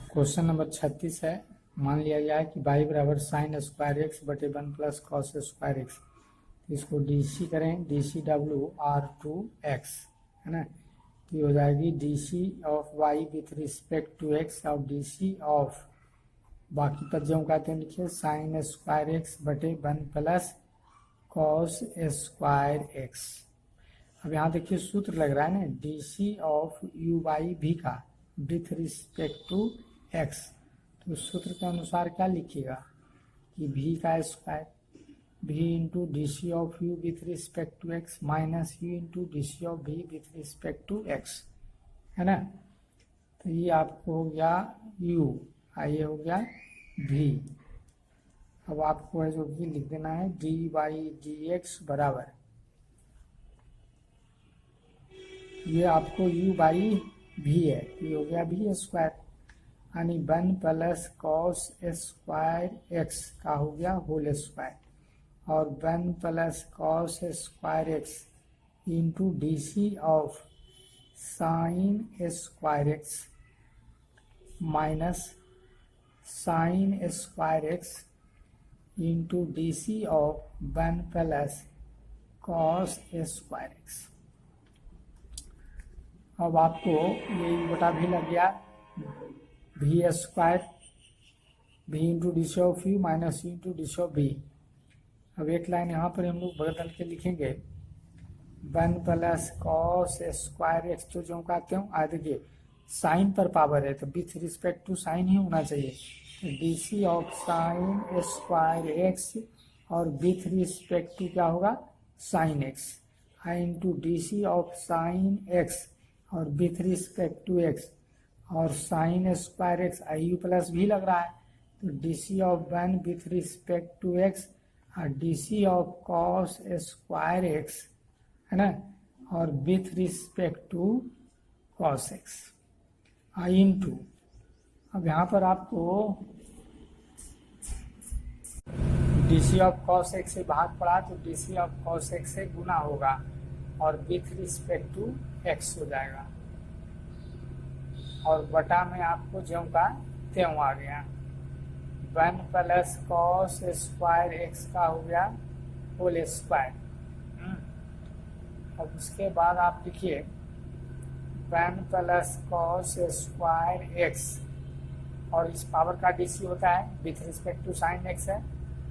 Question number 36 है। मान लिया गया है कि y बराबर साइन स्क्वायर एक्स बटे 1 प्लस कॉस स्क्वायर एक्स। इसको डीसी करें, DC W R to x है ना। तो ये हो जाएगी DC of y with respect to x और डीसी ऑफ बाकी पद जो कहते हैं लिखिए साइन स्क्वायर एक्स बटे 1 प्लस कॉस स्क्वायर एक्स। अब यहाँ देखिए सूत्र लग रहा है ना, डीसी ऑफ यू बाई भी का विथ रिस्पेक्ट टू एक्स। तो सूत्र के अनुसार क्या लिखिएगा कि भी का square v into D C of you with respect to x minus u into D C of v with respect to x है ना। तो ये आपको हो गया यू, ये हो गया भी। अब आपको है जो कि लिख देना है डी बाई डी एक्स बराबर ये आपको u बाई भी है, ये हो गया भी स्क्वायर यानी 1 प्लस कॉस स्क्वायर एक्स का हो गया होल स्क्वायर और 1 plus cos square x into D C of sine square x minus sine square x into D C of 1 plus cos square x. अब आपको ये बटा भी लग गया v square v into D C of you minus u into D C of v. अब एक line यहाँ पर हम लोग बदल के लिखेंगे 1 प्लस कॉस स्क्वायर एक्स तो जो कहते हो आ देखिए साइन पर पावर है तो विथ रिस्पेक्ट टू साइन ही होना चाहिए। D C of sine square x और विथ रिस्पेक्ट टू क्या होगा sine X into D C of sine x और विथ रिस्पेक्ट टू एक्स और sine square X I U plus भी लग रहा है तो D C of 1 with respect to x और D C of cos square X है ना और with respect to cos x आई इन टू। अब यहाँ पर आपको D C of cos x से भाग पड़ा तो D C of cos x से गुना होगा और विथ रिस्पेक्ट टू एक्स हो जाएगा और बटा में आपको ज्यों का त्यों आ गया 1 प्लस कॉस स्क्वायर एक्स का हो गया होल स्क्वायर। अब उसके बाद आप लिखिए 1 प्लस कॉस स्क्वायर एक्स और इस पावर का डीसी होता है with respect to sine x है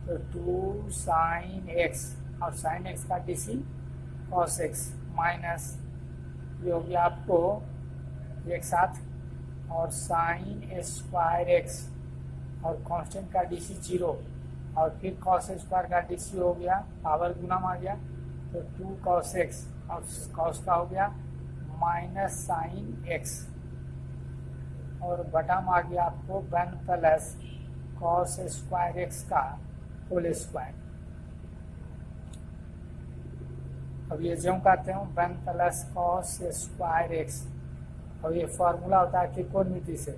तो 2 साइन एक्स और साइन एक्स का डीसी कॉस एक्स माइनस ये हो गया आपको एक साथ और साइन स्क्वायर एक्स और कांस्टेंट का डीसी 0 और फिर कॉस स्क्वायर का डीसी हो गया पावर गुना में आ गया तो 2 कॉस एक्स और कॉस का हो गया माइनस साइन एक्स और बटा में आ गया आपको 1 प्लस कॉस स्क्वायर एक्स का होल स्क्वायर। अब ये जो कहते हैं 1 प्लस कॉस स्क्वायर एक्स और ये फॉर्मूला होता है त्रिकोणमिति से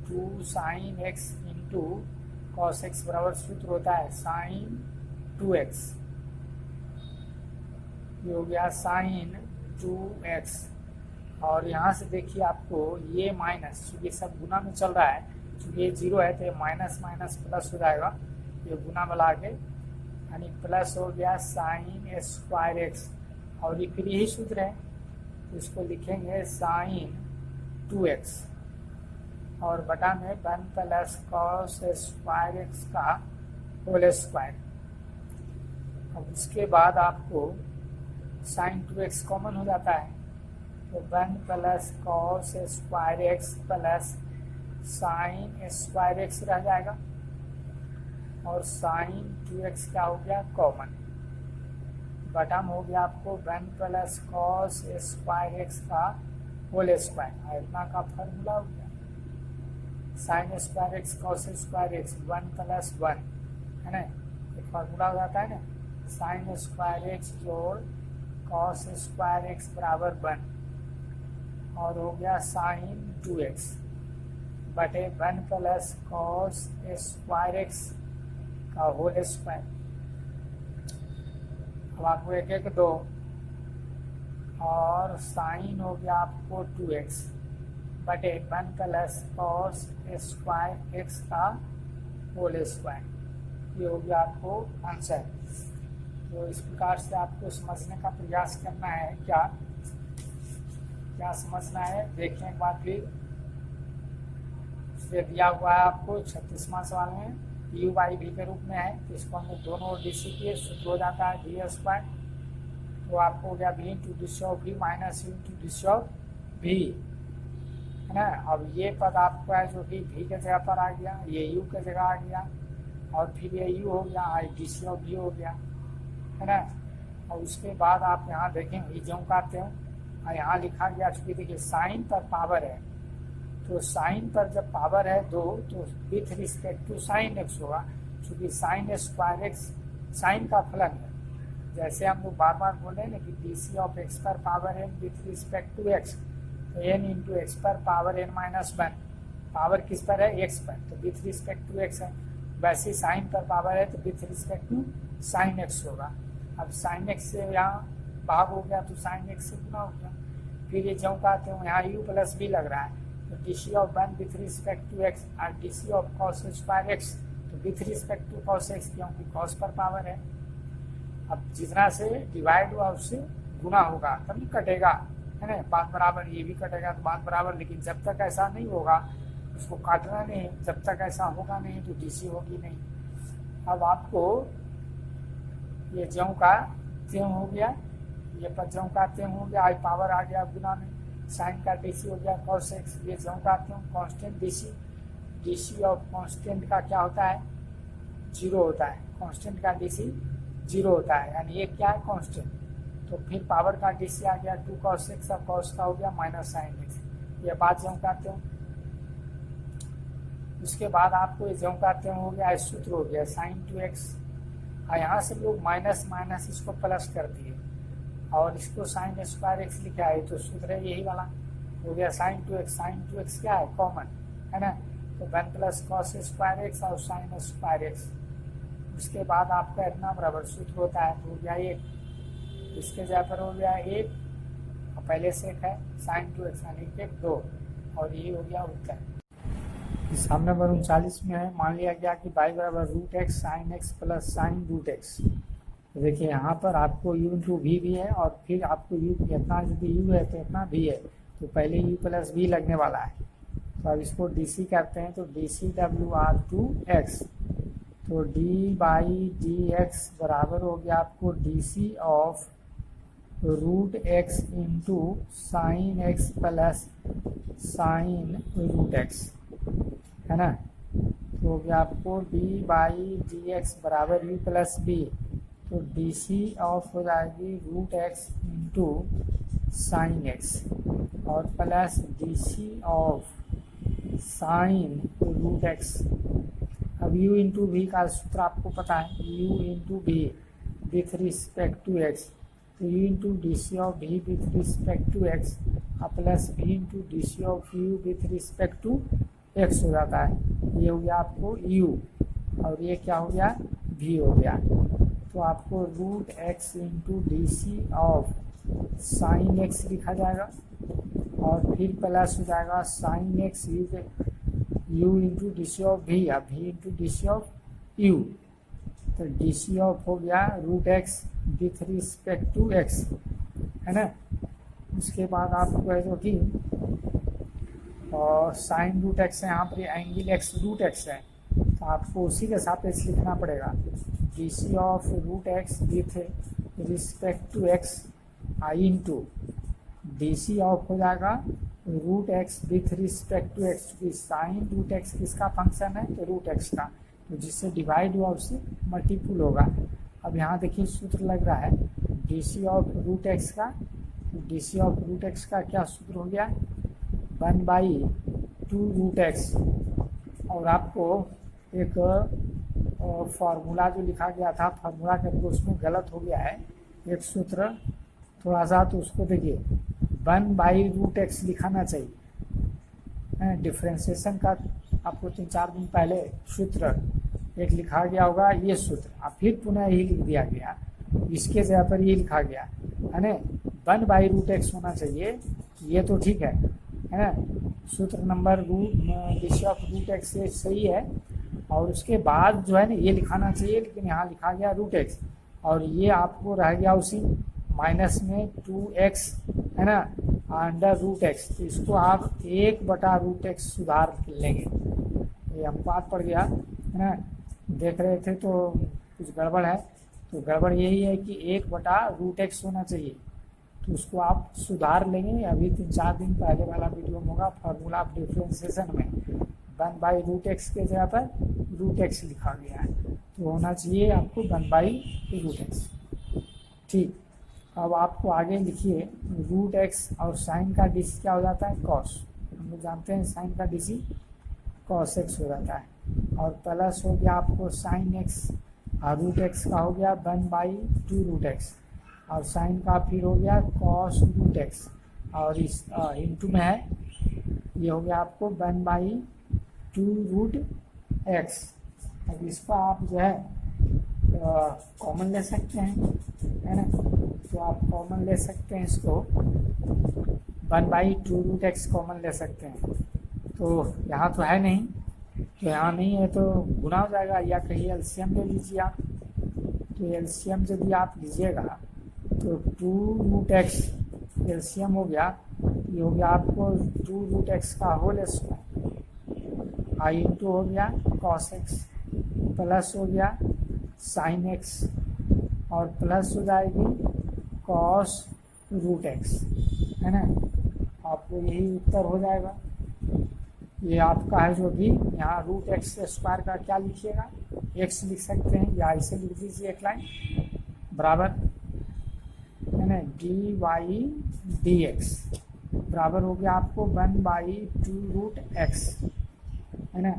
2 sine X into cos x बराबर सूत्र होता है साइन 2x ये हो गया साइन 2x और यहाँ से देखिए आपको ये माइनस चूँकि सब गुना में चल रहा है चूँकि ये 0 है तो ये माइनस माइनस प्लस हो जाएगा ये गुना में ला के यानी प्लस हो गया साइन स्क्वायर एक्स और ये फिर यही सूत्र है तो इसको लिखेंगे साइन 2x और बटा में 1 प्लस कॉस स्क्वायर एक्स का होल स्क्वायर। अब उसके बाद आपको साइन 2x कॉमन हो जाता है तो 1 plus cos square x plus sign square x रह जाएगा और साइन 2x क्या हो गया कॉमन बटा में हो गया आपको 1 प्लस कॉस स्क्वायर एक्स का होल स्क्वायर इतना का फॉर्मूला हो गया sign square x cos square x 1 plus 1 है ना एक फॉर्मूला हो जाता है ना साइन स्क्वायर एक्स जोड़ कॉस स्क्वायर एक्स बराबर 1 और हो गया साइन 2x बटे 1 प्लस कॉस स्क्वायर एक्स का होल स्क्वायर। अब आपको एक एक दो और साइन हो गया आपको 2x बटे 1 प्लस कॉस स्क्वायर एक्स का होल स्क्वायर। ये हो गया आपको आंसर। तो इस प्रकार से आपको समझने का प्रयास करना है। क्या समझना है देखने के बाद फिर ये दिया हुआ है आपको 36वां सवाल में यू बाई वी के रूप में है, तो इसको हमने दोनों ओर डीसी किए, सूत्र हो जाता है वी स्क्वायर। तो आपको हो गया v into DC of v minus u into DC of v, है ना। अब ये पद आपको है जो कि वी के जगह पर आ गया, ये यू के जगह आ गया, और फिर ये यू हो गया, डीसी ऑफ वी हो गया, है ना। और उसके बाद आप यहाँ देखेंगे जो कहते हो यहाँ लिखा गया, चूंकि देखिए साइन पर पावर है, तो साइन पर जब पावर है 2 तो with respect to sine x होगा, चूंकि साइन स्क्वायर एक्स साइन का फलन है। जैसे हम लोग बार बार बोल रहे हैं ना कि डीसी ऑफ एक्स पर power n with respect to x, तो एन इंटू एक्स पर पावर एन माइनस 1, पावर किस पर है एक्स पर, तो विथ रिस्पेक्ट टू एक्स है। वैसे साइन पर पावर है तो with respect to sine x होगा। अब साइन एक्स से यहाँ भाग हो गया तो साइन एक्स से गुना हो गया। फिर ये जो कहते हो यहाँ यू प्लस बी लग रहा है, तो DC of 1 with respect to x और DC of cos square X, तो with respect to cos X, क्योंकि कॉस पर पावर है। अब जितना से डिवाइड हुआ उससे गुना होगा तभी कटेगा, है ना। बात बराबर, ये भी कटेगा तो बात बराबर, लेकिन जब तक ऐसा नहीं होगा उसको काटना नहीं, जब तक ऐसा होगा नहीं तो डीसी होगी नहीं। अब आपको ये ज्यों का त्यों हो गया, ये पर ज्यों का त्यों हो गया, आई पावर आ गया गुना में, साइन का डीसी हो गया कॉस एक्स, ये ज्यों का त्यों constant DC, DC of constant का क्या होता है 0 होता है, कांस्टेंट का डीसी 0 होता है, यानी ये क्या है कांस्टेंट। तो फिर पावर का डीसी आ गया 2 cos x, अब cos का हो गया माइनस साइन एक्स, ये बात ज्यों का त्यों। उसके बाद आपको ये ज्यों का त्यों हो गया, सूत्र हो गया साइन 2x, यहाँ से लोग माइनस माइनस इसको प्लस कर दिए और इसको साइन स्क्वायर एक्स लिखा है, तो सूत्र है यही वाला हो गया साइन 2x। साइन 2x क्या है कॉमन, है ना, तो 1 प्लस कॉस स्क्वायर एक्स और साइन स्क्वायर एक्स। उसके बाद आपका इतना बराबर सूत्र होता है, तो हो गया 1, इसके जगह पर हो गया 1 और पहले से एक है साइन 2x यानी 1 2, और ये हो गया उत्तर। हिसाब नंबर 39 में है, मान लिया गया कि y बराबर root x sine x plus sine root x. तो देखिए यहाँ पर आपको u इंटू वी भी है, और फिर आपको u इतना यदि u है तो इतना भी है, तो पहले u प्लस v लगने वाला है। तो अब इसको dc करते हैं, तो dc WR2x, तो d बाई डी एक्स बराबर हो गया आपको dc of root X into sine x plus sine root X, है ना। तो हो गया आपको d बाई डी एक्स बराबर u प्लस बी, तो dc ऑफ हो जाएगी root X into sine x और plus dc of sine root X. अब u इंटू वी का सूत्र आपको पता है, u into V with respect to x, तो u into dc of v with respect to x plus v into dc of u with respect to x हो जाता है। ये हो गया आपको u और ये क्या हो गया v हो गया। तो आपको root X into D C of sine X लिखा जाएगा और फिर प्लस हो जाएगा sine X U into D C of V, या V into D C of you. तो डी सी ऑफ हो गया root x with respect to x, है ना। उसके बाद आपको है जो कि और साइन रूट एक्स है, यहाँ पर एंगल एक्स रूट एक्स है, तो आपको उसी के सापेक्ष लिखना पड़ेगा D C of root x with respect to x आई इंटू डी सी ऑफ हो जाएगा root x with respect to x, क्योंकि साइन रूट एक्स किसका फंक्शन है तो रूट एक्स का, तो जिससे डिवाइड हुआ उससे मल्टीपुल होगा। अब यहाँ देखिए सूत्र लग रहा है D C of root x का, तो D C of root x का क्या सूत्र हो गया 1/2 रूट एक्स, और आपको एक फार्मूला जो लिखा गया था फार्मूला के उसमें गलत हो गया है एक सूत्र थोड़ा सा, तो उसको देखिए 1/रूट एक्स लिखाना चाहिए। डिफ्रेंशिएशन का आपको 3-4 दिन पहले सूत्र एक लिखा गया होगा, ये सूत्र अब फिर पुनः यही लिख दिया गया, इसके जगह पर ये लिखा गया है ना 1/रूट एक्स होना चाहिए, ये तो ठीक है ना। सूत्र number DC of root x ये सही है, और उसके बाद जो है ना ये लिखाना चाहिए, लेकिन यहाँ लिखा गया रूट एक्स, और ये आपको रह गया उसी माइनस में 2x है ना अंडर रूट एक्स, तो इसको आप 1/√x सुधार लेंगे। ये अनुपात पड़ गया है ना, देख रहे थे तो कुछ गड़बड़ है, तो गड़बड़ यही है कि 1/√x होना चाहिए, तो उसको आप सुधार लेंगे। अभी 3-4 दिन पहले वाला वीडियो में होगा, फार्मूला ऑफ डिफ्रेंसिएशन में 1/√x के जगह पर √x लिखा गया है, तो होना चाहिए आपको 1/√x। ठीक, अब आपको आगे लिखिए √x और साइन का डीसी क्या हो जाता है, कॉस। हम लोग जानते हैं साइन का डीसी cos x हो जाता है, और प्लस हो गया आपको साइन x, और √x का हो गया 1/2√x, और साइन का फिर हो गया cos √x, और इस इंटू में है ये हो गया आपको 1/2√x। अब इसको आप जो है कॉमन ले सकते हैं, है ना, तो आप कॉमन ले सकते हैं इसको 1/2√x कॉमन ले सकते हैं, तो यहाँ तो है नहीं, तो यहाँ नहीं है तो गुना हो जाएगा, या कहीं एलसीएम ले लीजिए आप, तो एलसीएम यदि आप लीजिएगा तो 2√x एलसीएम हो गया, ये हो गया आपको 2√x का होल स्क्वायर, आई इंटू हो गया cos x, प्लस हो गया साइन x, और प्लस हो जाएगी cos √x, है ना, आपको यही उत्तर हो जाएगा। ये आपका है जो भी यहाँ √x² का क्या लिखिएगा, x लिख सकते हैं, या इसे लिख दीजिए एक लाइन बराबर, है ना, dy/dx बराबर हो गया आपको 1/2√x, है ना।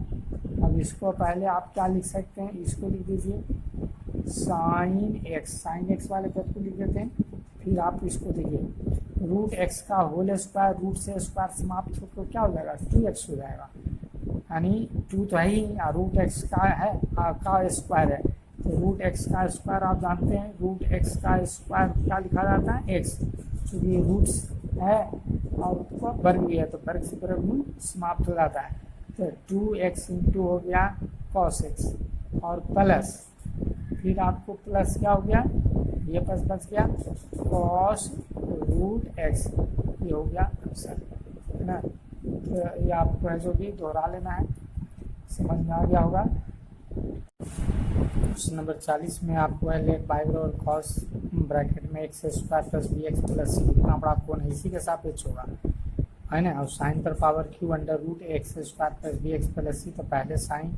अब इसको पहले आप क्या लिख सकते हैं, इसको लिख दीजिए साइन x वाले पद को लिख देते हैं, फिर आप इसको देखिए √x का होल स्क्वायर, रूट से स्क्वायर समाप्त होकर क्या हो जाएगा 2x हो जाएगा, यानी 2 तो है ही, √x का है का स्क्वायर है, तो √x का स्क्वायर आप जानते हैं, √x का स्क्वायर क्या लिखा जाता है x, क्योंकि रूट्स है और उसको वर्ग भी है, तो वर्ग से वर्गमूल समाप्त हो जाता है, तो 2x इंटू हो गया cos x, और प्लस फिर आपको प्लस क्या हो गया, ये प्लस बच गया cos √x, ये हो गया आंसर, है ना। तो ये आपको है जो भी दोहरा लेना है, समझ में आ गया होगा। क्वेश्चन नंबर 40 में आपको है लेट पाइवर और cos ब्रैकेट में x² plus bx plus c, इतना बड़ा कोण है इसी के सापेक्ष होगा, है ना, और साइन पर power q under √x² plus bx plus c, तो पहले साइन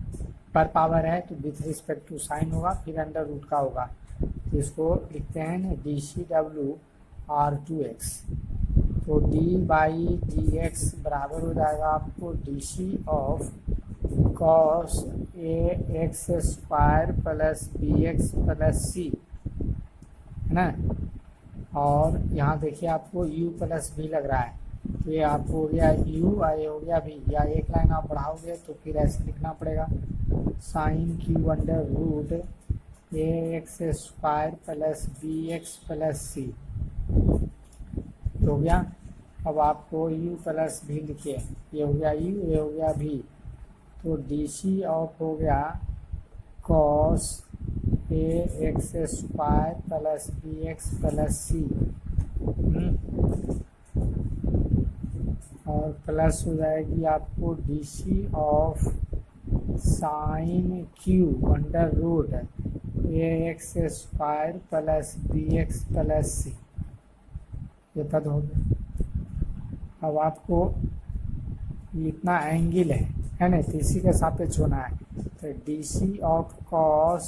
पर पावर है तो विथ रिस्पेक्ट टू साइन होगा, फिर अंडर रूट का होगा, तो इसको लिखते हैं ना dCw/2x, तो d/dx बराबर हो जाएगा आपको dC of cos ax² plus bx plus c, है ना, और यहाँ देखिए आपको u प्लस v लग रहा है, तो ये आपको हो गया u, ये हो गया v, या एक लाइन आप बढ़ाओगे तो फिर ऐसे लिखना पड़ेगा sine q under root ax² plus bx plus c, हो गया। अब आपको u प्लस v लिखिए, ये हो गया u, ये हो गया v, तो dC ऑफ हो गया cos ax² plus bx plus c, और प्लस हो जाएगी आपको dC of sine q under root ax² plus bx plus c, ये पद हो गया। अब आपको इतना एंगल है ना, तो इसी के सापेक्ष होना है, तो dC ऑफ cos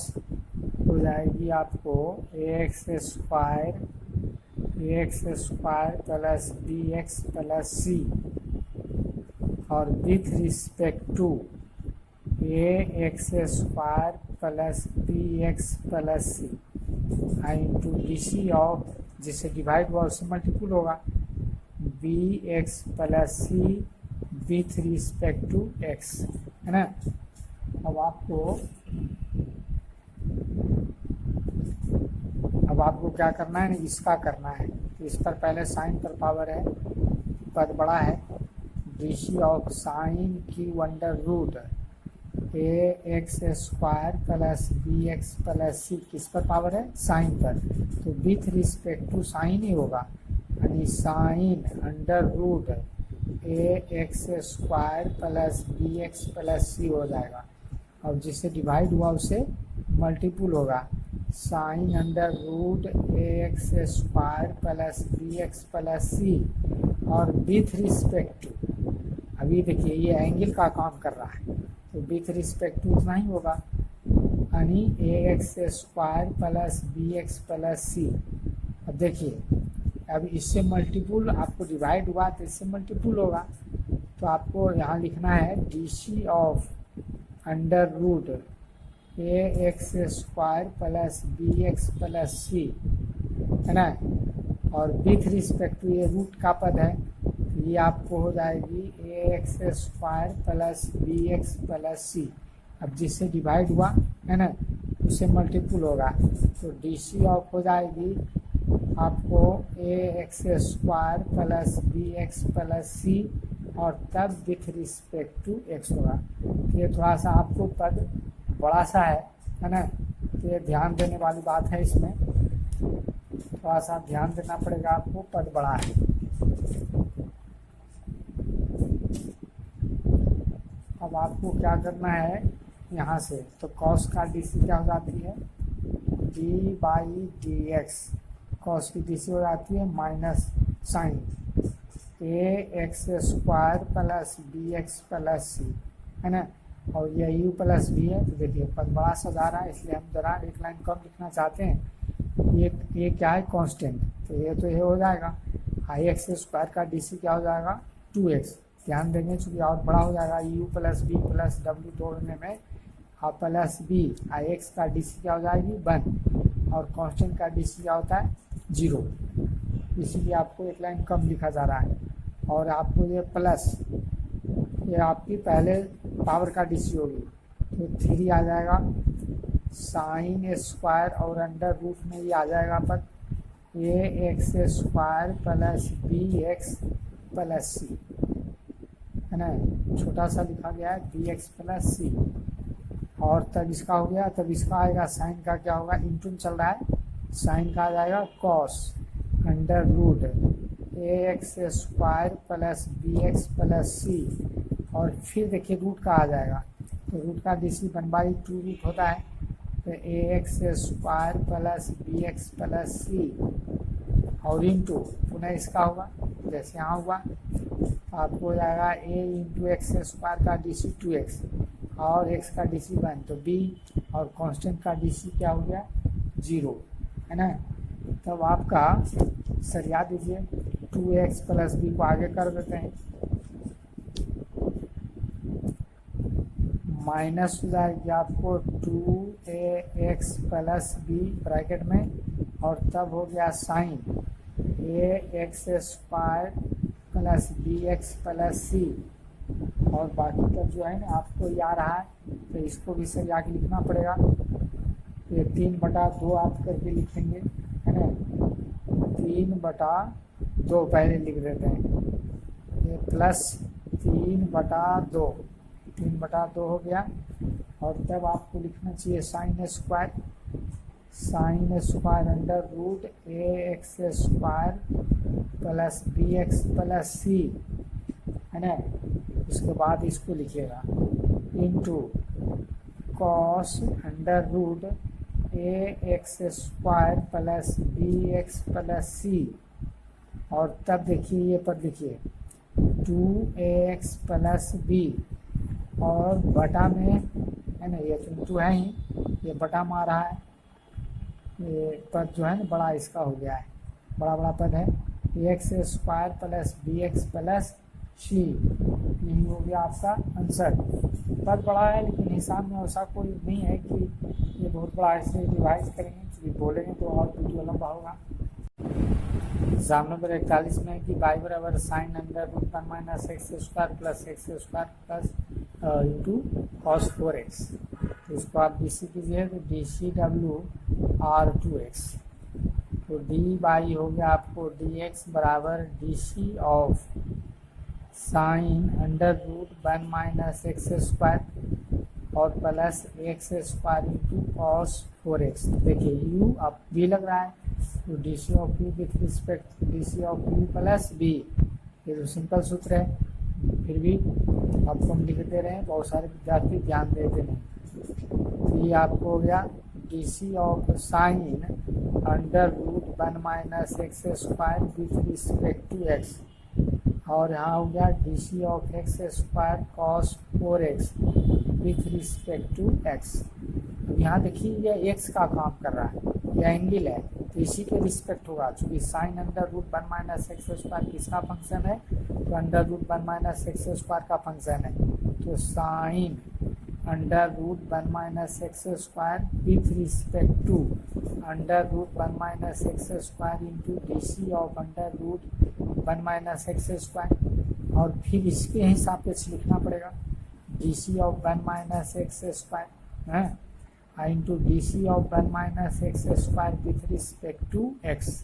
हो जाएगी आपको ax² plus bx plus c, और with respect to ax² plus bx plus c, into dC of, जिससे डिवाइड हुआ उससे मल्टीपुल होगा, bx plus c with respect to x, है ना। अब आपको क्या करना है, इसका करना है, तो इस पर पहले साइन पर पावर है, पद बड़ा है, D C of sine Q under root A X square plus B X plus C किस पर पावर है, साइन पर, तो विथ रिस्पेक्ट टू साइन ही होगा, यानी sine under root A X square plus B X plus C हो जाएगा, और जिससे डिवाइड हुआ उससे मल्टीपुल होगा, sine under root A X square plus B X plus C, और विथ रिस्पेक्ट टू, अभी देखिए ये एंगल का काम कर रहा है तो विथ रिस्पेक्ट टू उतना ही होगा, यानी A X square plus B X plus C. अब देखिए अब इससे मल्टीपुल आपको डिवाइड हुआ तो इससे मल्टीपुल होगा, तो आपको यहाँ लिखना है D C of under root A X square plus B X plus C, है ना, और विथ रिस्पेक्ट टू ये रूट का पद है तो ये आपको हो जाएगी A X square plus B X plus C. अब जिससे डिवाइड हुआ है ना उससे मल्टीपुल होगा, तो डी सी ऑफ हो जाएगी आपको A X square plus B X plus C, और तब विथ रिस्पेक्ट टू एक्स होगा। तो ये थोड़ा सा आपको पद बड़ा सा है ना, तो ये ध्यान देने वाली बात है, इसमें थोड़ा सा ध्यान देना पड़ेगा आपको, पद बड़ा है। अब आपको क्या करना है यहाँ से, तो कॉस का डी सी क्या हो जाती है, D by D X, cos की डी सी हो जाती है minus sine A X square plus B X plus C, है ना, और ये यू प्लस बी है, तो देखिए पद बड़ा सा जा रहा है इसलिए हम जरा एक लाइन कम लिखना चाहते हैं। ये क्या है, कांस्टेंट, तो ये हो जाएगा आई एक्स स्क्वायर का डी सी क्या हो जाएगा 2x, ध्यान देंगे चूँकि और बड़ा हो जाएगा, यू प्लस बी प्लस डब्ल्यू तोड़ने में प्लस बी, आई एक्स का डी सी क्या हो जाएगी 1, और कांस्टेंट का डी सी क्या होता है 0, इसीलिए आपको एक लाइन कम लिखा जा रहा है। और आपको ये प्लस, ये आपकी पहले पावर का डी सी होगी, तो 3 आ जाएगा, साइन स्क्वायर और अंडर रूट में ये आ जाएगा पर A X square plus B X plus C, है ना, छोटा सा लिखा गया है बी एक्स प्लस सी, और तब इसका हो गया, तब इसका आएगा साइन का क्या होगा, इंटू चल रहा है, साइन का आ जाएगा cos under root A X square plus B X plus C, और फिर देखिए रूट का आ जाएगा, तो रूट का डी सी 1/2 रूट होता है, तो A X square plus B X plus C, और इंटू पुनः इसका होगा जैसे यहाँ हुआ, आपको हो जाएगा ए इंटू एक्स स्क्वायर का डी सी 2x, और x का डी सी 1, तो b, और कांस्टेंट का डी सी क्या हो गया 0, है ना। तब आपका सरिया दीजिए, 2x प्लस बी को आगे कर देते हैं, माइनस हो जाएगी आपको 2ax प्लस बी ब्रैकेट में, और तब हो गया sine A X square plus B X plus C, और बाकी तब जो है ना आपको ये आ रहा है, तो इसको भी सही आगे लिखना पड़ेगा, तो ये 3/2 आप करके लिखेंगे, है ना, 3/2 पहले लिख देते हैं, ये प्लस 3/2, 3/2 हो गया, और तब आपको लिखना चाहिए sine square under root A X square plus B X plus C, है ना, उसके बाद इसको लिखिएगा into cos under root A X square plus B X plus C, और तब देखिए ये पर लिखिए 2ax प्लस बी, और बटा में, है ना, ये तो इंटू है ही, ये बटा में आ रहा है, ये पद जो है ना बड़ा इसका हो गया है, बड़ा पद है, X square plus B X plus C, यही हो गया आपका आंसर। पद बड़ा है लेकिन हिसाब में ऐसा कोई नहीं है कि ये बहुत बड़ा, इसलिए रिवाइज करेंगे, क्योंकि बोलेंगे तो और वीडियो लंबा होगा। एग्जाम नंबर 41 में कि y बराबर sine under root 1 minus x square plus x square plus into cos 4x, तो इसको आप डी सी कीजिए, तो D C W R 2x, तो डी बाई हो गया आपको डी एक्स बराबर D C of sine under root 1 minus x square और plus x square into cos 4x। देखिए u अब b लग रहा है, तो D C of you with respect D C of U plus B, ये तो सिंपल सूत्र है। फिर भी आपको हम लिख दे रहे हैं, बहुत सारे विद्यार्थी ध्यान देते नहीं। तो ये आपको हो गया D C of sine under root 1 minus x square with respect to x, और यहाँ हो गया D C of x square cos 4x with respect to x. अब यहाँ देखिए यह एक्स का काम कर रहा है, यह एंगल है, तो इसी के रिस्पेक्ट होगा। चूँकि sine under root 1 minus x square किसका फंक्शन है, तो under root 1 minus x square का फंक्शन है। तो sine under root 1 minus x square with respect to under root 1 minus x square into D C of under root 1 minus x square, और फिर इसके हिसाब से लिखना पड़ेगा D C of 1 minus x square है into D C of 1 minus x square with respect to x.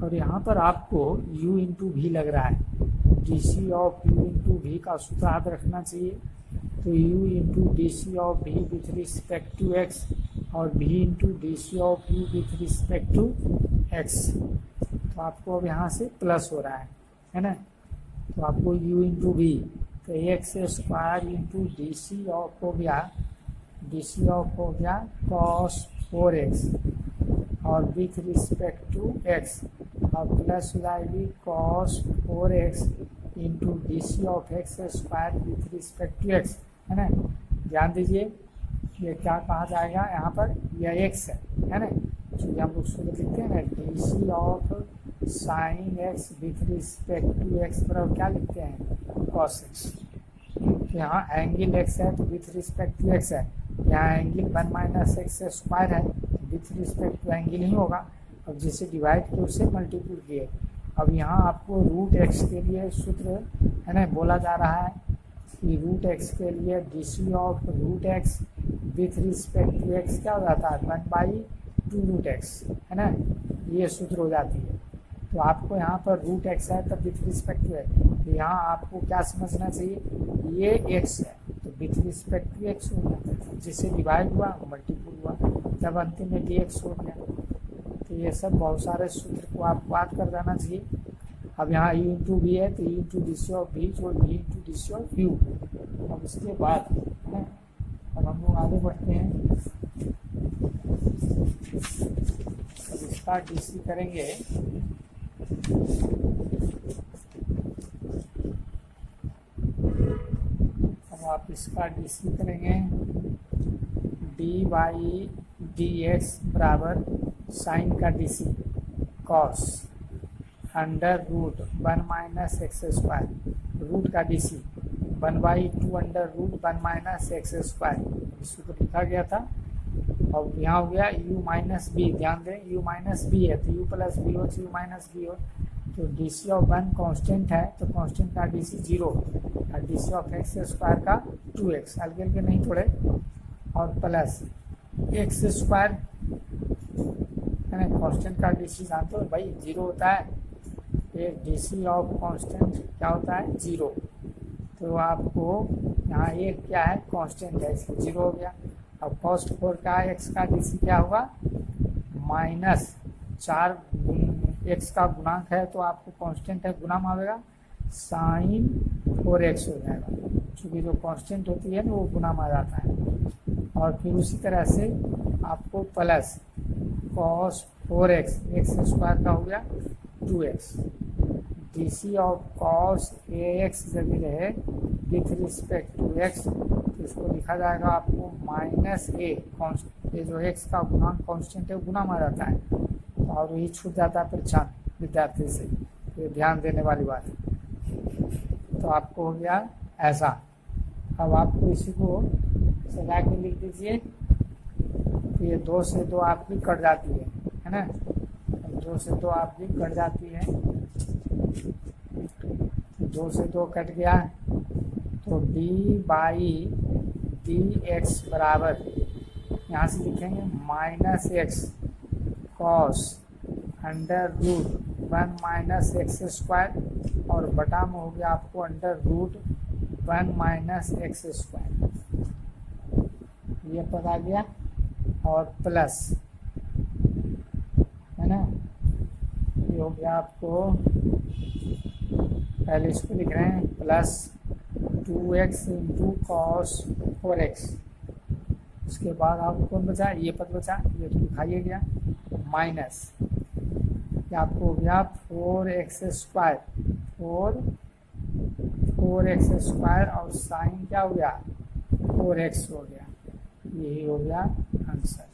और यहाँ पर आपको u इंटू वी लग रहा है, D C of u into we का सूत्र याद रखना चाहिए। तो u into D C of v with respect to x और v into D C of u with respect to x. तो आपको अब यहाँ से प्लस हो रहा है ना, तो आपको u इंटू वी, तो x square into D C of हो गया, डी सी ऑफ हो गया कॉस 4x और विथ रिस्पेक्ट टू एक्स, और प्लस हो जाएगी cos 4x into D C of x square with respect to x, है ना। ध्यान दीजिए ये क्या कहा जाएगा यहाँ पर, यह x है ना, क्योंकि हम लोग सूत्र लिखते हैं ना D C of sine x with respect to x बराबर क्या लिखते हैं, कॉस एक्स। यहाँ एंगल x है तो विथ रिस्पेक्ट टू x है, यहाँ एंगल 1 माइनस एक्स स्क्वायर है, विथ रिस्पेक्ट टू एंगल ही होगा। अब जिसे डिवाइड किए उससे मल्टीप्ल किए। अब यहाँ आपको रूट एक्स के लिए सूत्र है ना बोला जा रहा है कि रूट एक्स के लिए D C of root x with respect to x क्या हो जाता है, 1/2 रूट एक्स, है ना, ये सूत्र हो जाती है। तो आपको यहाँ पर रूट एक्स है तब विथ रिस्पेक्ट टू एक्स, तो यहाँ आपको क्या समझना चाहिए, ये एक्स है तो विथ रिस्पेक्ट टू एक्स हो गया, जिससे डिवाइड हुआ मल्टीपुल हुआ, तब अंतिम में डी एक्स हो गया। तो ये सब बहुत सारे सूत्र को आपको याद कर जाना चाहिए। अब यहाँ u इंटू वी है तो u into D C of v और v into D C of u. अब इसके बाद है ना, अब हम लोग आगे बढ़ते हैं, अब इसका डी सी करेंगे। अब आप इसका डी सी करेंगे, डी वाई डी एक्स बराबर साइन का D C cos under root 1 minus x square, root का D C 1/2 under root 1 minus x square, इसको तो लिखा गया था। और यहाँ हो गया u माइनस बी, ध्यान दें u माइनस बी है तो u प्लस बी हो, u माइनस बी हो, तो डी सी ऑफ 1 कॉन्स्टेंट है तो कॉन्स्टेंट का डी सी 0 और D C of x square का 2x, अलग के नहीं थोड़े, और प्लस एक्स स्क्वायर है ना, कॉन्स्टेंट का डी सी जानते हो भाई 0 होता है, ये डी सी ऑफ कॉन्स्टेंट क्या होता है 0, तो आपको यहाँ एक क्या है कांस्टेंट है इसलिए 0 हो गया। अब cos 4 का x का डी सी क्या होगा, -4 x का गुणांक है तो आपको कांस्टेंट है गुना में आएगा साइन 4x हो जाएगा, क्योंकि जो कांस्टेंट होती है ना वो गुना में आ जाता है। और फिर उसी तरह से आपको plus cos 4x x square का हो गया 2x, D C of cos a x जगह रहे विथ रिस्पेक्ट टू एक्स, तो इसको लिखा जाएगा आपको -a, ये जो एक्स का गुणांक कांस्टेंट है गुना में आ जाता है, और यही छूट जाता है पहचान विद्यार्थी से, तो ध्यान देने वाली बात है। तो आपको हो गया ऐसा। अब आपको इसी को सजा के लिख दीजिए, तो ये 2 से 2 आपकी कट जाती है ना, 2 से 2 आपकी कट जाती है, 2 से 2 कट गया तो डी बाई डी एक्स बराबर यहाँ से लिखेंगे -x cos under root 1 minus x square और बटा में हो गया आपको under root 1 minus x square, ये पद आ गया, और प्लस, है ना, ये हो गया आपको, पहले इसको लिख रहे हैं plus 2x into cos 4x, उसके बाद आपको कौन बचा, ये पद बचा, ये तो दिखाइए गया, माइनस ये आपको हो गया 4x स्क्वायर, 4x स्क्वायर, और साइन क्या हो गया 4x हो गया, यही हो गया आंसर।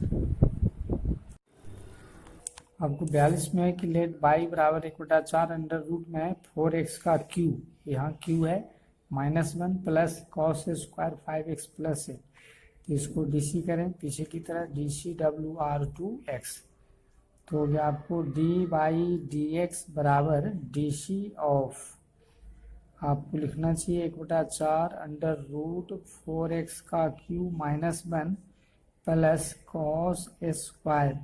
आपको 42 में है कि लेट y बराबर 1/4 अंडर रूट में 4x का क्यू, यहाँ क्यू है -1 plus cos square 5x plus है, इसको डीसी करें पीछे की तरह, dCWR2x, तो हो गया आपको dy/dx बराबर dc ऑफ, आपको लिखना चाहिए 1/4 अंडर रूट 4x का cube -1 plus cos square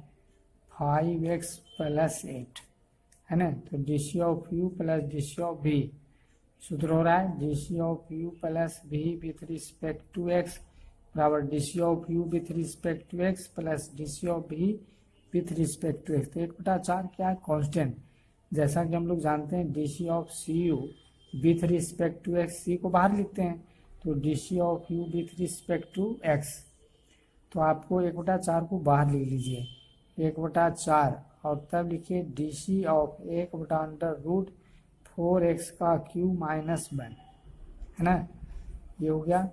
5x plus 8, है ना, तो dc of u plus dc of v, सूत्र हो रहा है dc of u plus v with respect to x बराबर dc of u with respect to x plus dc of v with respect to x। तो 1/4 क्या है, constant, जैसा कि हम लोग जानते हैं dc of cu with respect to x, c को बाहर लिखते हैं, तो dc of u with respect to x, तो आपको 1/4 को बाहर लिख लीजिए 1/4, और तब लिखिए dc of 1 under root 4x का क्यू -1, है ना, ये हो गया,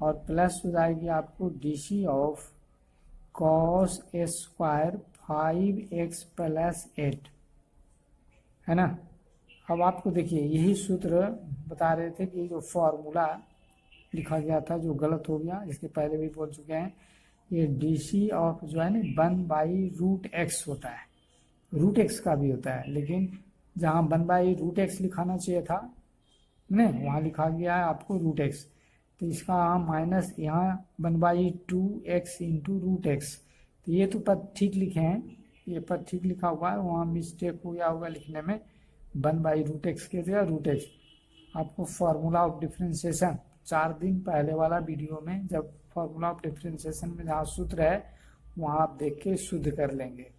और प्लस हो जाएगी आपको dc of cos square 5x plus 8, है ना। अब आपको देखिए यही सूत्र बता रहे थे कि जो फॉर्मूला लिखा गया था जो गलत हो गया, इसके पहले भी बोल चुके हैं, ये dc ऑफ जो है ना 1/√x होता है, √x का भी होता है, लेकिन जहाँ 1/√x लिखाना चाहिए था नहीं, वहाँ लिखा गया है आपको √x, तो इसका माइनस यहाँ 1/2x इंटू √x, तो ये तो पद ठीक लिखे हैं, ये पद ठीक लिखा हुआ है, वहाँ मिस्टेक हो गया होगा लिखने में, 1/√x के जगह √x। आपको फार्मूला ऑफ डिफ्रेंशिएशन 4 दिन पहले वाला वीडियो में, जब फार्मूला ऑफ डिफ्रेंशिएशन में जहाँ सूत्र है वहाँ आप देख के शुद्ध कर लेंगे।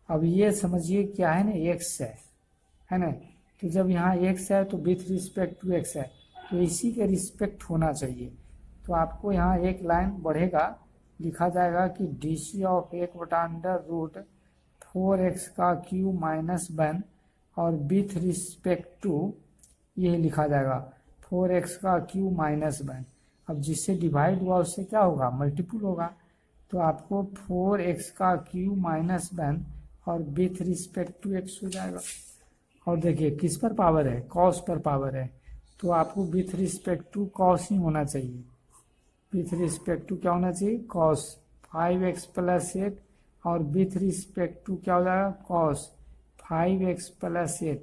अब ये समझिए क्या है ना, x है ना, तो जब यहाँ x है तो विथ रिस्पेक्ट टू x है, तो इसी के रिस्पेक्ट होना चाहिए, तो आपको यहाँ एक लाइन बढ़ेगा, लिखा जाएगा कि dc ऑफ 1/√4x का क्यू -1, और विथ रिस्पेक्ट टू ये लिखा जाएगा 4x का क्यू -1, अब जिससे डिवाइड हुआ उससे क्या होगा, मल्टीपुल होगा, तो आपको 4x का क्यू -1 और विथ रिस्पेक्ट टू x हो जाएगा, और देखिए किस पर पावर है, कॉस पर पावर है, तो आपको विथ रिस्पेक्ट टू कॉस ही होना चाहिए, विथ रिस्पेक्ट टू क्या होना चाहिए, कॉस 5x प्लस 8, और विथ रिस्पेक्ट टू क्या हो जाएगा, कॉस 5x प्लस 8,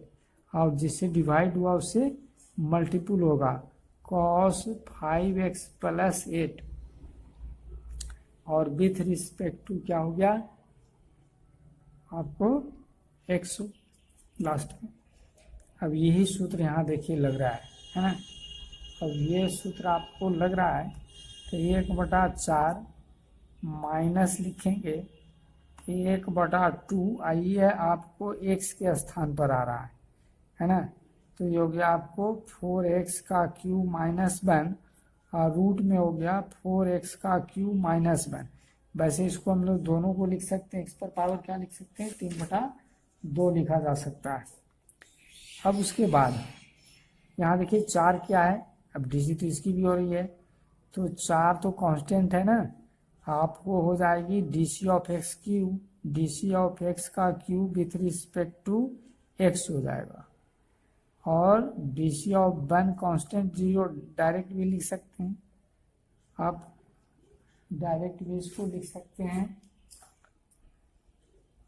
और जिससे डिवाइड हुआ उससे मल्टीपुल होगा, कॉस 5x प्लस 8, और विथ रिस्पेक्ट टू क्या हो गया आपको x लास्ट में। अब यही सूत्र यहाँ देखिए लग रहा है ना, अब ये सूत्र आपको लग रहा है तो 1/4 माइनस लिखेंगे 1/2, आइए आपको x के स्थान पर आ रहा है ना, तो ये हो गया आपको 4x का क्यू -1, और रूट में हो गया 4x का क्यू -1, वैसे इसको हम लोग दोनों को लिख सकते हैं, x पर पावर क्या लिख सकते हैं, 3/2 लिखा जा सकता है। अब उसके बाद यहाँ देखिए 4 क्या है, अब डीसी तो इसकी भी हो रही है, तो 4 तो कांस्टेंट है ना, आपको हो जाएगी dc of x cube, dc of x का cube with respect to x हो जाएगा, और dc ऑफ 1 कांस्टेंट 0 डायरेक्ट भी लिख सकते हैं, आप डायरेक्ट भी इसको लिख सकते हैं।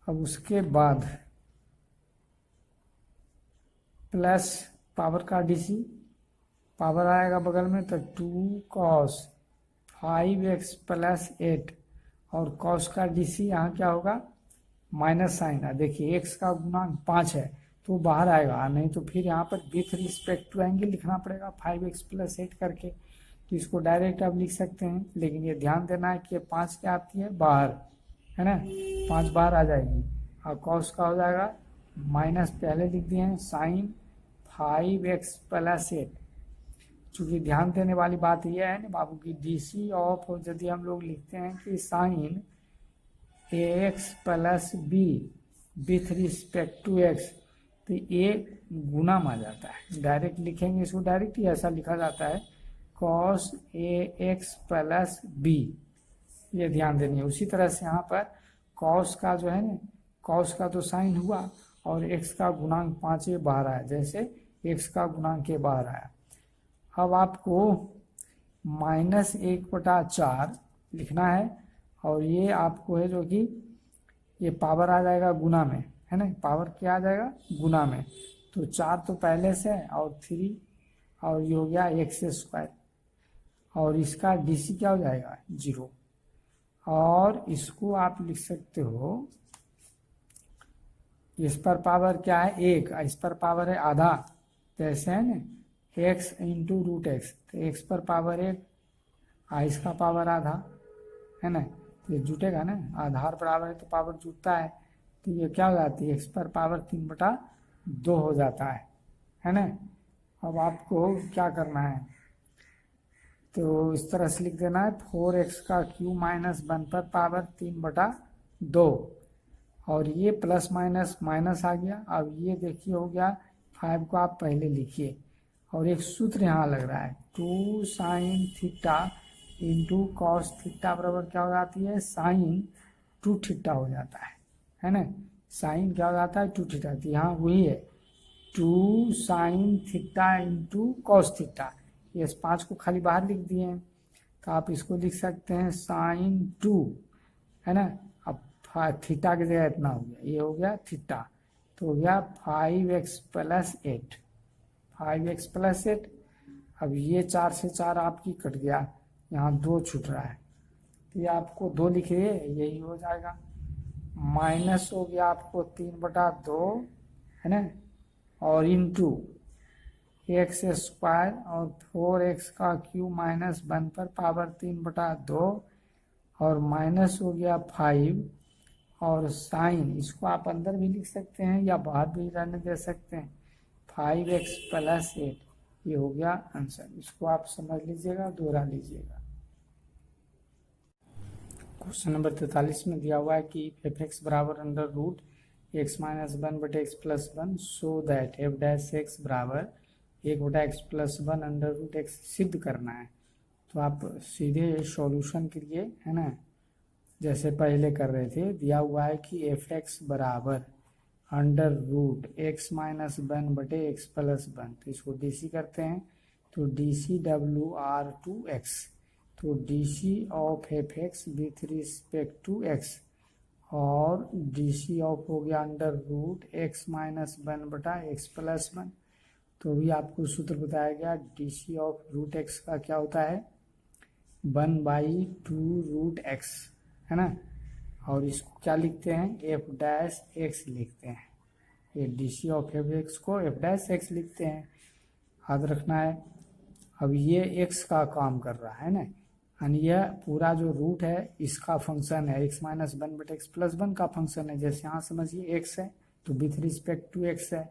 अब उसके बाद प्लस पावर का dc, पावर आएगा बगल में तो 2 cos 5x प्लस 8, और cos का dc यहाँ क्या होगा, माइनस साइन है, देखिए x का गुणांक 5 है तो बाहर आएगा, नहीं तो फिर यहाँ पर विथ रिस्पेक्ट टू एंगल लिखना पड़ेगा 5x + 8 करके। तो इसको डायरेक्ट आप लिख सकते हैं, लेकिन ये ध्यान देना है कि 5 क्या आती है बाहर, है ना, 5 बाहर आ जाएगी। और कॉस का हो जाएगा माइनस, पहले लिख दिए हैं साइन 5x + 8। चूँकि ध्यान देने वाली बात यह है ना बाबू की DC ऑफ, यदि हम लोग लिखते हैं कि sine ax + b with respect to x, तो ये गुना में आ जाता है। डायरेक्ट लिखेंगे इसको, डायरेक्ट ही ऐसा लिखा जाता है cos ax + b, ये ध्यान देनी है। उसी तरह से यहाँ पर cos का जो है ना, cos का तो साइन हुआ और x का गुणांक 5 बाहर आया, जैसे x का गुणांक के बाहर आया। अब आपको -1/4 लिखना है, और ये आपको है जो कि ये पावर आ जाएगा गुना में, है ना, पावर क्या आ जाएगा गुना में। तो 4 तो पहले से है और 3, और ये हो गया x², और इसका DC क्या हो जाएगा 0। और इसको आप लिख सकते हो, इस पर पावर क्या है 1, इस पर पावर है आधा, जैसे है ना x × √x, तो x पर पावर 1, इसका पावर आधा, है ना, तो ये जुटेगा ना, आधार बराबर है तो पावर जुटता है, तो ये क्या हो जाती है x पर पावर 3/2 हो जाता है ना। अब आपको क्या करना है, तो इस तरह से लिख देना है 4x³ - 1 पर पावर 3/2, और ये प्लस माइनस माइनस आ गया। अब ये देखिए हो गया 5 को आप पहले लिखिए, और एक सूत्र यहाँ लग रहा है 2 sin θ × cos θ बराबर क्या हो जाती है sin 2 θ हो जाता है ना, साइन क्या हो जाता है 2 θ, तो यहाँ वही है 2 sin θ × cos θ। ये 5 को खाली बाहर लिख दिए हैं, तो आप इसको लिख सकते हैं sin 2, है ना। अब थीटा की जगह इतना हो गया, ये हो गया थीटा, तो हो गया 5x + 8, 5x + 8। अब ये 4 से 4 आपकी कट गया, यहाँ 2 छूट रहा है, तो ये आपको 2 लिखिए, यही हो जाएगा। माइनस हो गया आपको 3/2, है ना, और इंटू x² और 4x³ - 1 पर पावर 3/2, और माइनस हो गया 5, और साइन इसको आप अंदर भी लिख सकते हैं या बाहर भी रहने दे सकते हैं, 5x + 8, ये हो गया आंसर। इसको आप समझ लीजिएगा, दोहरा लीजिएगा। क्वेश्चन नंबर 43 में दिया हुआ है कि f(x) बराबर √x - 1/x + 1 so that f'(x) बराबर 1/x + 1 √x सिद्ध करना है। तो आप सीधे सॉल्यूशन के लिए, है ना, जैसे पहले कर रहे थे, दिया हुआ है कि f(x) बराबर √x - 1/x + 1, तो इसको DC करते हैं, तो DCWR2x, तो DC of f(x) with respect to x, और DC ऑफ हो गया √x - 1/x + 1, तो भी आपको सूत्र बताया गया DC ऑफ √x का क्या होता है 1/2 √x, है ना। और इसको क्या लिखते हैं f'(x) लिखते हैं, ये DC ऑफ f(x) को f'(x) लिखते हैं, याद रखना है। अब ये x का काम कर रहा है ना, यानी यह पूरा जो रूट है इसका फंक्शन है, x - 1/x + 1 का फंक्शन है। जैसे यहाँ समझिए x है तो विथ रिस्पेक्ट टू x है,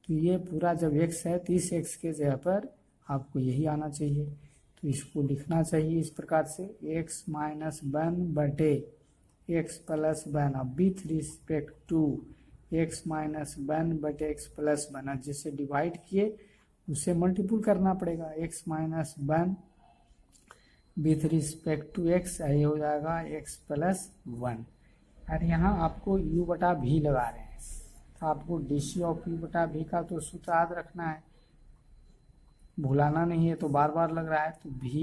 तो ये पूरा जब x है तो इस x के जगह पर आपको यही आना चाहिए, तो इसको लिखना चाहिए इस प्रकार से x - 1/x + 1, अब with respect to x - 1/x + 1, जिससे डिवाइड किए उसे मल्टीपुल करना पड़ेगा, x - 1 with respect to x, ये हो जाएगा x + 1। और यहाँ आपको u/v लगा रहे हैं, तो आपको DC ऑफ u/v का तो सूत्र याद रखना है, भुलाना नहीं है, तो बार बार लग रहा है, तो v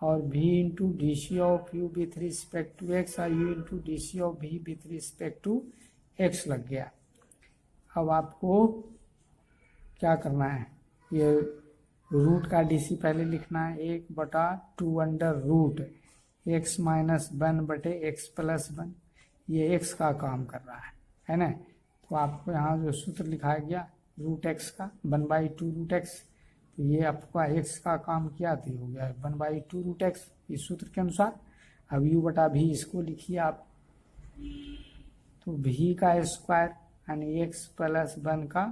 और v into DC of u with respect to x, और u into DC of v with respect to x लग गया। अब आपको क्या करना है, ये रूट का DC पहले लिखना है 1/2 √x - 1/x + 1, ये x का काम कर रहा है ना, तो आपको यहाँ जो सूत्र लिखाया गया रूट एक्स का 1/2 रूट एक्स, तो ये आपका एक्स का काम किया तो हो गया 1/2 रूट एक्स इस सूत्र के अनुसार। अब यू बटा भी इसको लिखिए आप, तो भी का स्क्वायर यानी एक्स प्लस 1 का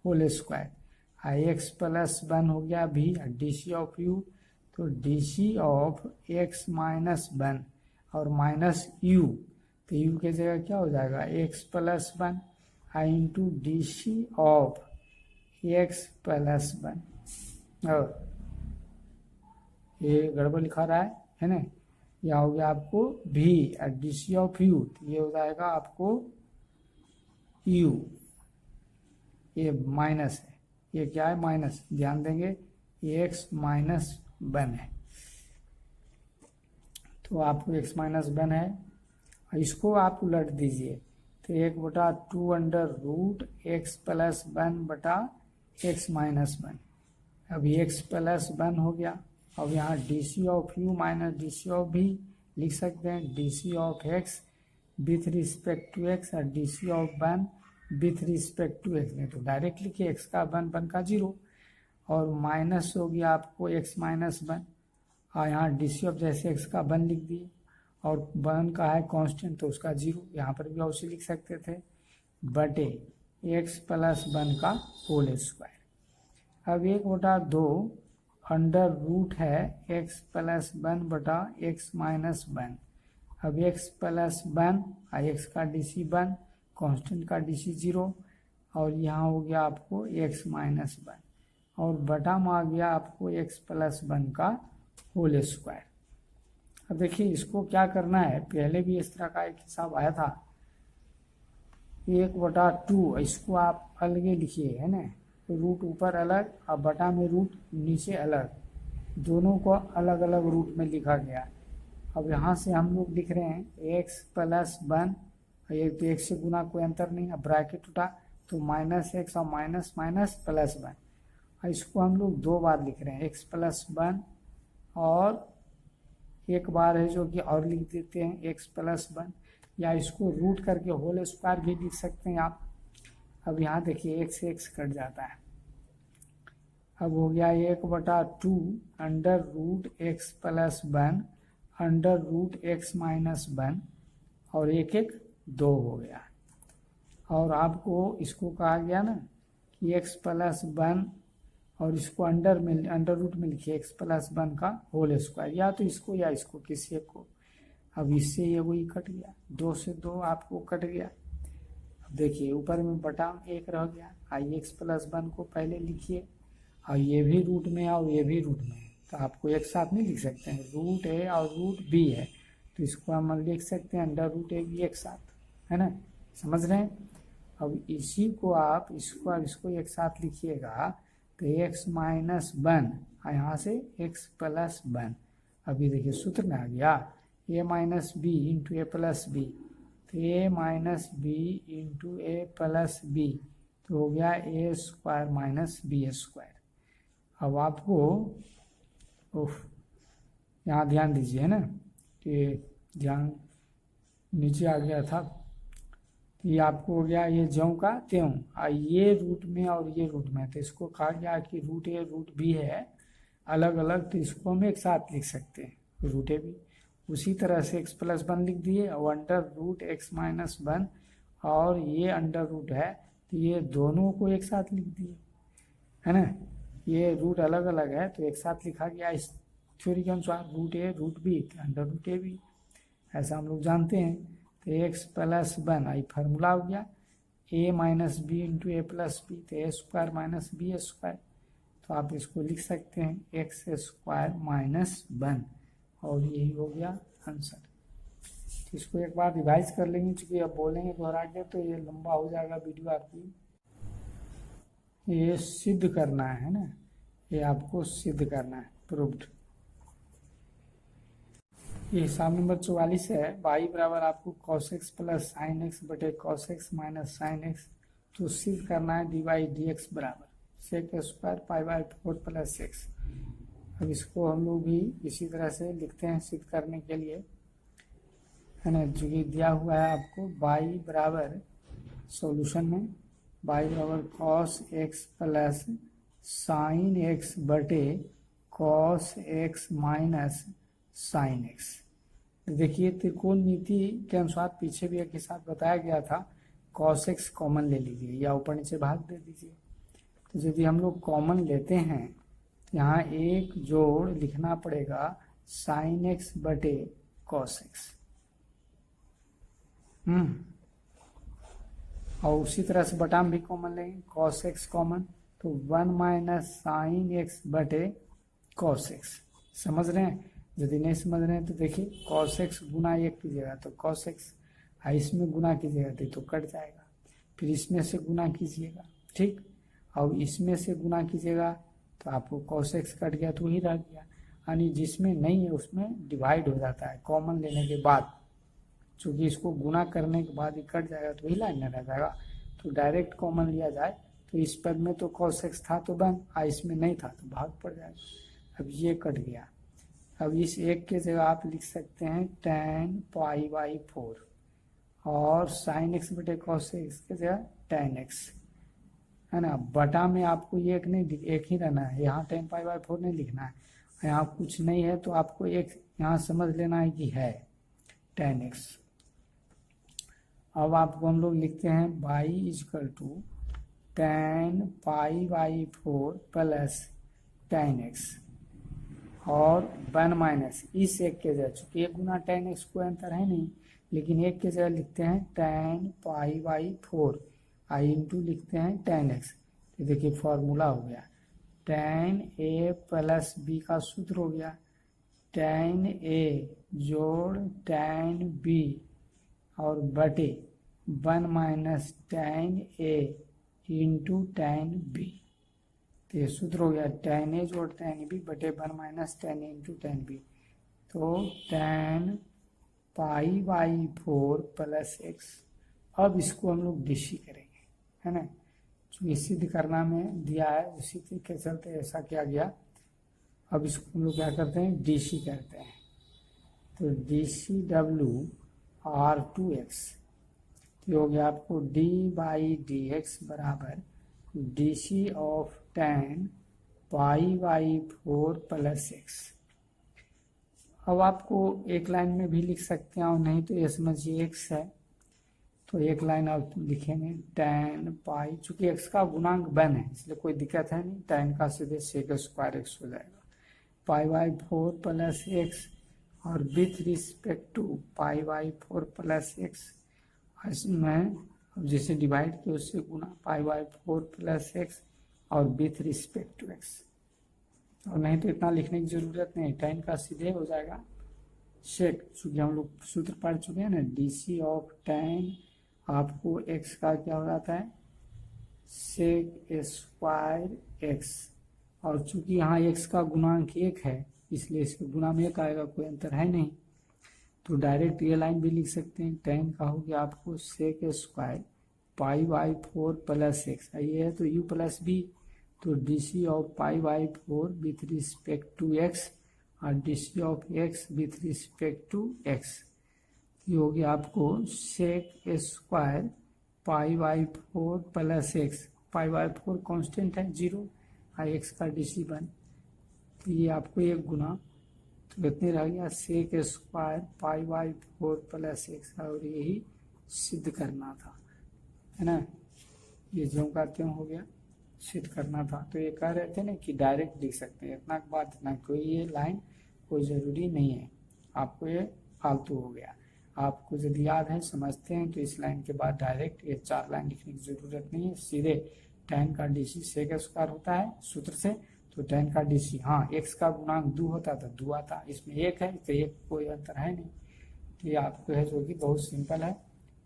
होल स्क्वायर, एक्स प्लस 1 हो गया भी, डी सी ऑफ यू, तो D C of x minus 1 और माइनस यू, तो यू के जगह क्या हो जाएगा x plus 1 into D C of x plus 1। और ये गड़बड़ लिखा रहा है ना, यह हो गया आपको भी डी सी ऑफ यू, तो ये हो जाएगा आपको यू, ये माइनस है, ये क्या है माइनस, ध्यान देंगे ये एक्स माइनस 1 है, तो आपको एक्स माइनस 1 है, इसको आप उलट दीजिए, तो 1/2 अंडर रूट एक्स प्लस 1 बटा एक्स माइनस 1। अब एक्स प्लस 1 हो गया, अब यहाँ D C of you minus D C of भी लिख सकते हैं, D C of X with respect to x और D C of 1 with respect to X, नहीं तो डायरेक्ट लिखिए एक्स का 1 का 0 और माइनस हो गया आपको एक्स माइनस 1, और यहाँ डी सी ऑफ जैसे एक्स का 1 लिख दिए और 1 का है कांस्टेंट तो उसका 0, यहाँ पर भी उसे लिख सकते थे बटे एक्स प्लस 1 का होल स्क्वायर। अब 1/2 अंडर रूट है एक्स प्लस 1 बटा एक्स माइनस 1, अब एक्स प्लस 1 और एक्स का डी सी 1, कांस्टेंट का डी सी 0, और यहाँ हो गया आपको एक्स माइनस 1 और बटा में आ गया आपको एक्स प्लस 1 का होल स्क्वायर। अब देखिए इसको क्या करना है, पहले भी इस तरह का एक हिसाब आया था 1/2, इसको आप अलग लिखिए है ना, तो रूट ऊपर अलग और बटा में रूट नीचे अलग, दोनों को अलग अलग रूट में लिखा गया। अब यहाँ से हम लोग लिख रहे हैं एक्स प्लस 1, एक तो एक्स से गुना कोई अंतर नहीं, अब ब्रैकेट उठा तो माइनस एक्स और माइनस माइनस प्लस 1, और इसको हम लोग 2 बार लिख रहे हैं एक्स प्लस 1 और एक बार है जो कि और लिख देते हैं एक्स प्लस 1, या इसको रूट करके होल स्क्वायर भी लिख सकते हैं आप। अब यहाँ देखिए एक्स एक्स कट जाता है, अब हो गया 1/2 under root x plus 1 under root x minus 1 और 1 2 हो गया, और आपको इसको कहा गया ना कि एक्स प्लस 1 और इसको अंडर रूट में लिखिए एक्स प्लस 1 का होल स्क्वायर, या तो इसको या इसको किसी एक को। अब इससे ये वही कट गया, 2 से 2 आपको कट गया। अब देखिए ऊपर में बटा 1 रह गया, आई एक्स प्लस 1 को पहले लिखिए, और ये भी रूट में है और ये भी रूट में है, तो आपको एक साथ नहीं लिख सकते हैं, रूट ए और रूट बी है तो इसको हम लिख सकते हैं अंडर रूट ए बी एक साथ, है ना, समझ रहे हैं। अब इसी को आप इसको एक साथ लिखिएगा तो एक्स माइनस 1 और यहाँ से एक्स प्लस 1, अभी देखिए सूत्र में आ गया ए माइनस बी इंटू ए प्लस बी, तो ए माइनस बी इंटू ए प्लस बी, तो हो गया ए स्क्वायर माइनस बी स्क्वायर। अब आपको यहाँ ध्यान दीजिए है ना, कि ध्यान नीचे आ गया था, ये आपको हो गया ये ज्यों का त्यों, ये रूट में और ये रूट में, तो इसको कहा गया कि रूट ए रूट बी है अलग अलग, तो इसको हम एक साथ लिख सकते हैं रूट ए बी। उसी तरह से एक्स प्लस 1 लिख दिए और अंडर रूट एक्स माइनस 1 और ये अंडर रूट है, तो ये दोनों को एक साथ लिख दिए है ना, ये रूट अलग अलग है तो एक साथ लिखा गया इस थ्योरी के अनुसार, root a root b under root a b, ऐसा हम लोग जानते हैं। तो एक्स प्लस 1 आई फार्मूला हो गया ए माइनस बी इंटू ए प्लस बी, तो ए स्क्वायर माइनस बी स्क्वायर, तो आप इसको लिख सकते हैं एक्स स्क्वायर माइनस 1, और यही हो गया आंसर। तो इसको एक बार रिवाइज कर लेंगे, चूँकि अब बोलेंगे दोहरा के तो ये लंबा हो जाएगा वीडियो आपकी। ये सिद्ध करना है ना, ये आपको सिद्ध करना है, प्रूव्ड। ये हिसाब नंबर 44 है, y बराबर आपको cos x प्लस साइन एक्स बटे cos x minus sine x, तो सिद्ध करना है dy dx बराबर sec square pi by 4 plus 6। अब इसको हम लोग भी इसी तरह से लिखते हैं सिद्ध करने के लिए, है ना, जो कि दिया हुआ है आपको y बराबर सॉल्यूशन में y बराबर cos X plus sine x बटे cos x minus sine X. देखिए त्रिकोणमिति के अनुसार पीछे भी एक के साथ बताया गया था, कॉस एक्स कॉमन ले लीजिए या ऊपर नीचे भाग दे दीजिए। तो यदि हम लोग कॉमन लेते हैं तो यहाँ एक जोड़ लिखना पड़ेगा साइन एक्स बटे कॉस एक्स। और उसी तरह से बटा में भी कॉमन लेंगे, कॉस एक्स कॉमन, तो 1 माइनस साइन एक्स बटे कॉस एक्स। समझ रहे हैं? यदि नहीं समझ रहे हैं तो देखिए कॉस एक्स गुना 1 कीजिएगा तो कॉस एक्स, इसमें गुना कीजिएगा तो कट जाएगा, फिर इसमें से गुना कीजिएगा, ठीक, और इसमें से गुना कीजिएगा तो आपको कॉस एक्स कट गया तो वही रह गया। यानी जिसमें नहीं है उसमें डिवाइड हो जाता है कॉमन लेने के बाद, चूँकि इसको गुना करने के बाद ही कट जाएगा तो वही लाइन में रह जाएगा। तो डायरेक्ट कॉमन लिया जाए तो इस पद में तो कॉस एक्स था तो बन, इसमें नहीं था तो भाग पड़ जाएगा। अब ये कट गया। अब इस एक के जगह आप लिख सकते हैं tan पाई बाई 4 और साइन एक्स बटे कॉस एक्स के जगह tan x, है ना। बटा में आपको ये एक नहीं, एक ही रहना है, यहाँ tan पाई बाई 4 नहीं लिखना है। यहाँ कुछ नहीं है तो आपको एक यहाँ समझ लेना है कि है tan x। अब आपको हम लोग लिखते हैं y equal to tan pi by 4 plus tan x और 1 माइनस इस एक के जगह, चूंकि एक गुना tan x कोई अंतर है नहीं, लेकिन एक के जगह लिखते हैं tan pi by 4 I into लिखते हैं tan x। तो देखिए फॉर्मूला हो गया tan a प्लस b का सूत्र हो गया tan a जोड़ tan b और बटे 1 minus tan a into tan b। तो ये सूत्र हो गया tan a जोड़ tan b बटे 1 minus tan a into tan b। तो tan pi by 4 plus x। अब इसको हम लोग डीसी करेंगे, है ना, जो सिद्ध करना में दिया है उसी के चलते ऐसा किया गया। अब इसको हम लोग क्या करते हैं, डीसी करते हैं। तो डीसी डब्ल्यू R2x तो हो गया आपको d बाई डी एक्स बराबर DC of tan pi by 4 plus x। अब आपको एक लाइन में भी लिख सकते हैं और नहीं तो ये समझिए x है तो एक लाइन आप लिखेंगे tan पाई, चूंकि x का गुणांक 1 है इसलिए कोई दिक्कत है नहीं, tan का सीधे sec स्क्वायर x हो जाएगा, पाई बाई 4 प्लस x और with respect to pi by 4 plus x। इसमें जिसे डिवाइड किया उससे गुना पाई बाई 4 प्लस x और विथ रिस्पेक्ट टू x। और नहीं तो इतना लिखने की जरूरत नहीं, tan का सीधे हो जाएगा sec, चूंकि हम लोग सूत्र पढ़ चुके हैं ना, डीसी ऑफ tan आपको x का क्या हो जाता है sec स्क्वायर x, और चूंकि यहाँ x का गुणांक 1 है इसलिए इसके गुना में 1 आएगा, कोई अंतर है नहीं। तो डायरेक्ट ये लाइन भी लिख सकते हैं, tan का हो गया आपको sec square pi by 4 plus x, ये है तो u प्लस b, तो DC of pi by 4 with respect to x और DC of x with respect to x। ये हो गया आपको sec square pi by 4 plus x, pi by 4 constant है 0 और x का डीसी 1, तो ये आपको एक गुना तो इतने रह गया sec square pi by 4 plus x, और यही सिद्ध करना था, है ना, ये जो का त्यों हो गया सिद्ध करना था। तो ये कह रहे थे ना कि डायरेक्ट लिख सकते हैं, इतना बात इतना, कोई ये लाइन कोई ज़रूरी नहीं है, आपको ये फालतू हो गया। आपको यदि याद है समझते हैं तो इस लाइन के बाद डायरेक्ट ये 4 लाइन लिखने की ज़रूरत नहीं है, सीधे tan का डीसी sec स्क्वायर होता है सूत्र से, तो tan का डीसी, हाँ x का गुणांक 2 होता तो 2 आता, इसमें 1 है तो 1 कोई अंतर है नहीं। तो ये आपको है जो कि बहुत सिंपल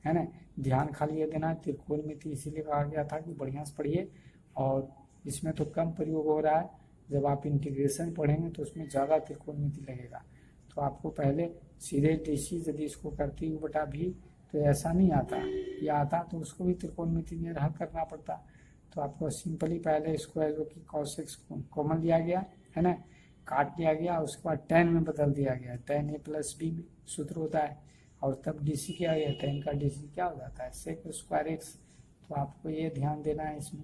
है ना। ध्यान खाली ये देना त्रिकोणमिति इसीलिए कहा गया था कि बढ़िया से पढ़िए, और इसमें तो कम प्रयोग हो रहा है, जब आप इंटीग्रेशन पढ़ेंगे तो उसमें ज़्यादा त्रिकोणमिति लगेगा। तो आपको पहले सीधे डीसी यदि इसको करती हूँ बटा भी तो ऐसा नहीं आता, या आता तो उसको भी त्रिकोणमिति में हल करना पड़ता। तो आपको सिंपली पहले इसको है जो कि cos x कॉमन लिया गया है ना, काट लिया गया, उसके बाद tan में बदल दिया गया, tan a प्लस b सूत्र होता है, और तब डीसी क्या गया, tan का डीसी क्या हो जाता है sec स्क्वायर x, तो आपको ये ध्यान देना है इसमें।